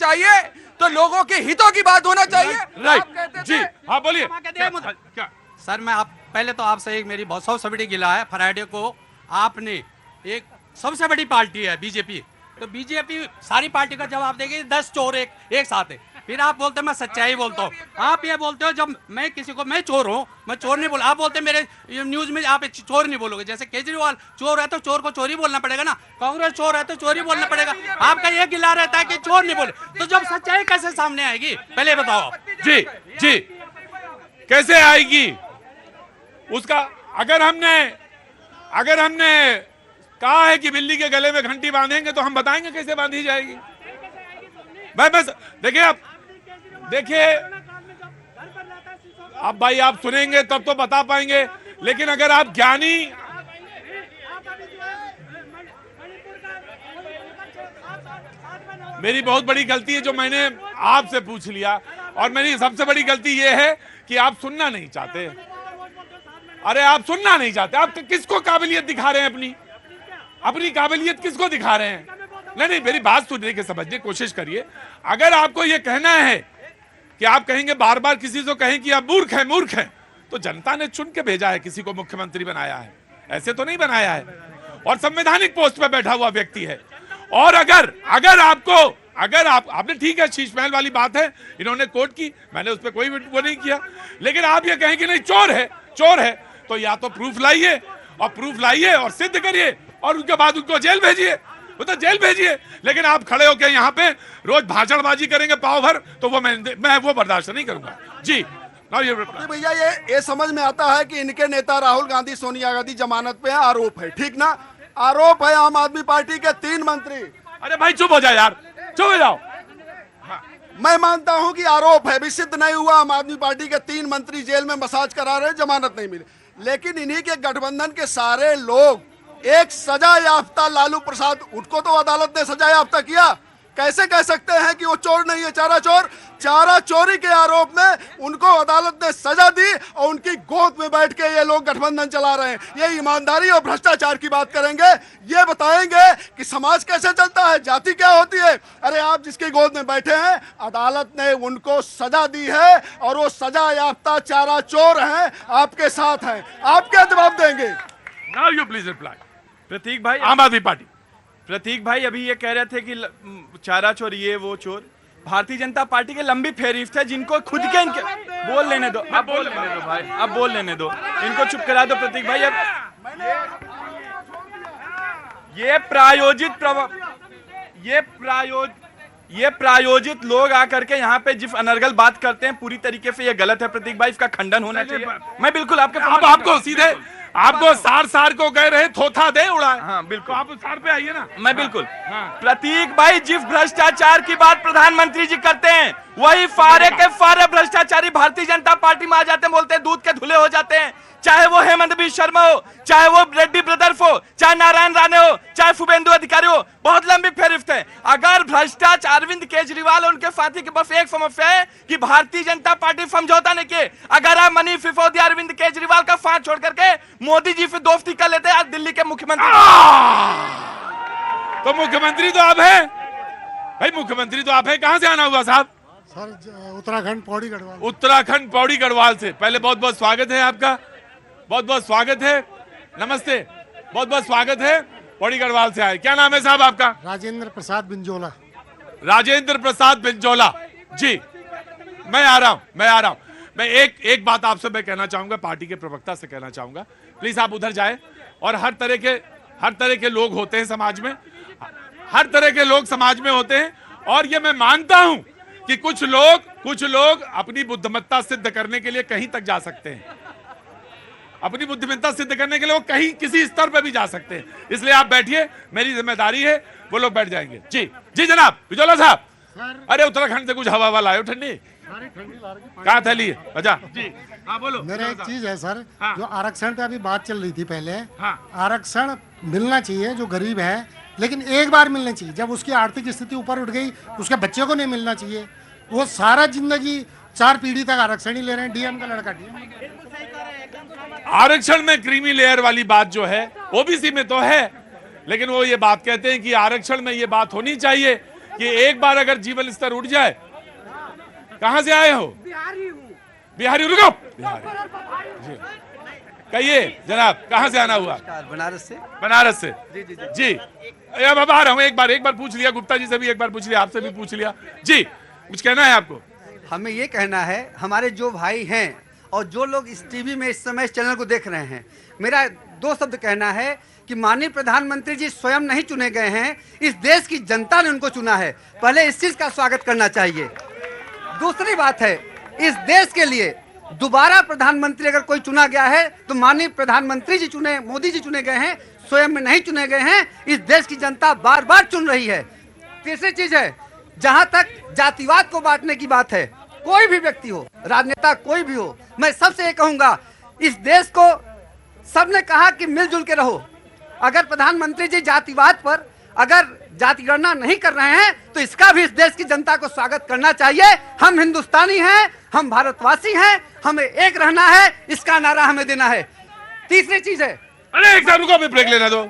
चाहिए तो लोगों के हितों की बात होना चाहिए। राइट जी, हाँ बोलिए। क्या सर मैं आप पहले तो आपसे एक मेरी बहुत सबसे बड़ी गिला है, फ्राइडे को आपने एक सबसे बड़ी पार्टी है बीजेपी, तो बीजेपी सारी पार्टी का जवाब देगी 10 चोर एक साथ है। फिर आप बोलते हैं मैं सच्चाई बोलता हूँ, आप ये बोलते हो जब मैं किसी को मैं चोर हूँ, मैं चोर नहीं बोला, आप बोलते हैं मेरे न्यूज में आप चोर नहीं बोलोगे। जैसे केजरीवाल चोर है तो चोर को चोरी बोलना पड़ेगा ना, कांग्रेस चोर है तो चोरी बोलना पड़ेगा। आपका ये गिला रहता है कि चोर नहीं बोले, तो जब सच्चाई कैसे सामने आएगी पहले बताओ आप। जी जी, कैसे आएगी उसका? अगर हमने कहा है कि बिल्ली के गले में घंटी बांधेंगे तो हम बताएंगे कैसे बांधी जाएगी। बस देखिए अब भाई आप सुनेंगे तब तो बता पाएंगे, लेकिन अगर आप ज्ञानी मेरी बहुत बड़ी गलती है जो मैंने आपसे पूछ लिया, और मेरी सबसे बड़ी गलती यह है कि आप सुनना नहीं चाहते। अरे आप सुनना नहीं चाहते, आप किसको काबिलियत दिखा रहे हैं? अपनी काबिलियत किसको दिखा रहे हैं? नहीं, मेरी बात सुनने की समझने की कोशिश करिए। अगर आपको यह कहना है कि आप कहेंगे बार बार किसी को कहें कि आप मूर्ख हैं, तो जनता ने चुन के भेजा है, किसी को मुख्यमंत्री बनाया है, ऐसे तो नहीं बनाया है, और संवैधानिक पोस्ट पे बैठा हुआ व्यक्ति है। और अगर आपने ठीक है, शीश महल वाली बात है, इन्होंने कोर्ट की, मैंने उस पर कोई वो नहीं किया, लेकिन आप ये कहें कि नहीं चोर है, तो या तो प्रूफ लाइए और सिद्ध करिए, और उसके बाद उनको जेल भेजिए, वो तो जेल भेजिए। लेकिन आप खड़े होकर यहाँ पे रोज भाषणबाजी करेंगे पाव भर, तो वो मैं वो बर्दाश्त नहीं करूंगा। जी भैया, ये समझ में आता है कि इनके नेता राहुल गांधी, सोनिया गांधी जमानत पे आरोप है, ठीक ना? आरोप है आम आदमी पार्टी के 3 मंत्री। अरे भाई चुप हो जाए यार, चुप हो जाओ। मैं मानता हूं कि आरोप है, भी सिद्ध नहीं हुआ, आम आदमी पार्टी के 3 मंत्री जेल में मसाज करा रहे, जमानत नहीं मिली, लेकिन इन्हीं के गठबंधन के सारे लोग, एक सजा याफ्ता लालू प्रसाद, उनको तो अदालत ने सजा याफ्ता किया, कैसे कह सकते हैं कि वो चोर नहीं है? चारा चोरी के आरोप में उनको अदालत ने सजा दी, और उनकी गोद में बैठ के ये लोग गठबंधन चला रहे हैं। ये ईमानदारी और भ्रष्टाचार की बात करेंगे, ये बताएंगे कि समाज कैसे चलता है, जाति क्या होती है। अरे आप जिसकी गोद में बैठे हैं, अदालत ने उनको सजा दी है, और वो सजा याफ्ता चारा चोर हैं, आपके साथ हैं, आप क्या जवाब देंगे? Now you please reply. Pratik भाई, आम आदमी पार्टी। प्रतीक भाई अभी ये कह रहे थे कि चारा चोर, ये वो चोर, भारतीय जनता पार्टी के लंबी फेहरिस्त है, जिनको खुद के इनके बोल लेने दो, अब बोल लेने दो भाई, अब बोल लेने दो, इनको चुप करा दो प्रतीक भाई। अब ये प्रायोजित लोग आकर के यहाँ पे जिस अनर्गल बात करते हैं, पूरी तरीके से ये गलत है प्रतीक भाई, इसका खंडन होना चाहिए। मैं बिल्कुल आपको सीधे आपको सार को कह रहे थोथा दे उड़ाए। हाँ बिल्कुल, आप सार पे आइए ना। मैं बिल्कुल। हाँ। प्रतीक भाई, जिस भ्रष्टाचार की बात प्रधानमंत्री जी करते हैं, वही फारे के फारे भ्रष्टाचारी भारतीय जनता पार्टी में आ जाते हैं, बोलते हैं दूध के धुले हो जाते हैं। चाहे वो हेमंत बिश्व शर्मा हो, चाहे वो रेड्डी ब्रदर्स हो, चाहे नारायण राणे हो, चाहे शुभेंदु अधिकारी हो, बहुत लंबी फेहरिस्त है। अगर भ्रष्टाचार अरविंद केजरीवाल और उनके साथी की बस एक समस्या है कि भारतीय जनता पार्टी समझौता नहीं किए। अगर आप मनीष सिसोदिया, अरविंद केजरीवाल का साथ छोड़ करके मोदी जी से दोस्ती कर लेते आज दिल्ली के मुख्यमंत्री, तो मुख्यमंत्री तो आप हैं भाई, मुख्यमंत्री तो आप हैं। कहां से आना हुआ साहब? सर उत्तराखंड पौड़ी गढ़वाल। उत्तराखंड पौड़ी गढ़वाल से। पहले बहुत बहुत स्वागत है आपका, बहुत बहुत स्वागत है, नमस्ते, बहुत बहुत स्वागत है। पौड़ी गढ़वाल से आए, क्या नाम है साहब आपका? राजेंद्र प्रसाद बिंजोला। राजेंद्र प्रसाद बिंजोला जी। मैं आ रहा हूं। मैं एक बात आपसे मैं कहना चाहूंगा, पार्टी के प्रवक्ता से कहना चाहूंगा, प्लीज आप उधर जाए। और हर तरह के लोग होते हैं समाज में, हर तरह के लोग समाज में होते हैं, और ये मैं मानता हूं कि कुछ लोग अपनी बुद्धिमत्ता सिद्ध करने के लिए कहीं तक जा सकते हैं, अपनी बुद्धिमत्ता सिद्ध करने के लिए वो कहीं किसी स्तर पर भी जा सकते हैं। इसलिए आप बैठिए, मेरी जिम्मेदारी है, वो लोग बैठ जाएंगे। जी जनाब बिजोला साहब। अरे उत्तराखंड से कुछ हवा लाए हो, ठंडी कहाँ थैली है? अच्छा जी, हाँ बोलो। मेरा एक चीज है सर, हाँ। जो आरक्षण पे अभी बात चल रही थी पहले, हाँ। आरक्षण मिलना चाहिए जो गरीब है, लेकिन एक बार मिलना चाहिए। जब उसकी आर्थिक स्थिति ऊपर उठ गई, उसके बच्चे को नहीं मिलना चाहिए। वो सारा जिंदगी 4 पीढ़ी तक आरक्षण ही ले रहे हैं। डीएम का लड़का डीएम। आरक्षण में क्रीमी लेयर वाली बात जो है ओबीसी में तो है, लेकिन वो ये बात कहते हैं कि आरक्षण में ये बात होनी चाहिए कि एक बार अगर जीवन स्तर उठ जाए, कहां से आए हो? बिहारी। रुको, बिहारी जी, कहिए जनाब, कहां से आना हुआ? बनारस से। बनारस से। जी अब आ रहा हूं, एक बार पूछ लिया, गुप्ता जी से भी एक बार पूछ लिया, आपसे भी पूछ लिया। जी कुछ कहना है आपको? हमें ये कहना है, हमारे जो भाई हैं और जो लोग इस टीवी में इस समय इस चैनल को देख रहे हैं, मेरा 2 शब्द कहना है कि माननीय प्रधानमंत्री जी स्वयं नहीं चुने गए हैं, इस देश की जनता ने उनको चुना है। पहले इस चीज का स्वागत करना चाहिए। दूसरी बात है, इस देश के लिए दोबारा प्रधानमंत्री अगर कोई चुना गया है तो माननीय प्रधानमंत्री जी चुने, मोदी जी चुने गए हैं, स्वयं में नहीं चुने गए हैं। इस देश की जनता बार बार चुन रही है। तीसरी चीज है, जहां तक जातिवाद को बांटने की बात है, कोई भी व्यक्ति हो, राजनेता कोई भी हो, मैं सबसे ये कहूंगा, इस देश को सबने कहा कि मिलजुल के रहो। अगर प्रधानमंत्री जी जातिवाद पर अगर जाति गणना नहीं कर रहे हैं तो इसका भी इस देश की जनता को स्वागत करना चाहिए। हम हिंदुस्तानी हैं, हम भारतवासी हैं, हमें एक रहना है, इसका नारा हमें देना है। तीसरी चीज है, अरे एक साथ रुको, ब्रेक लेना दो।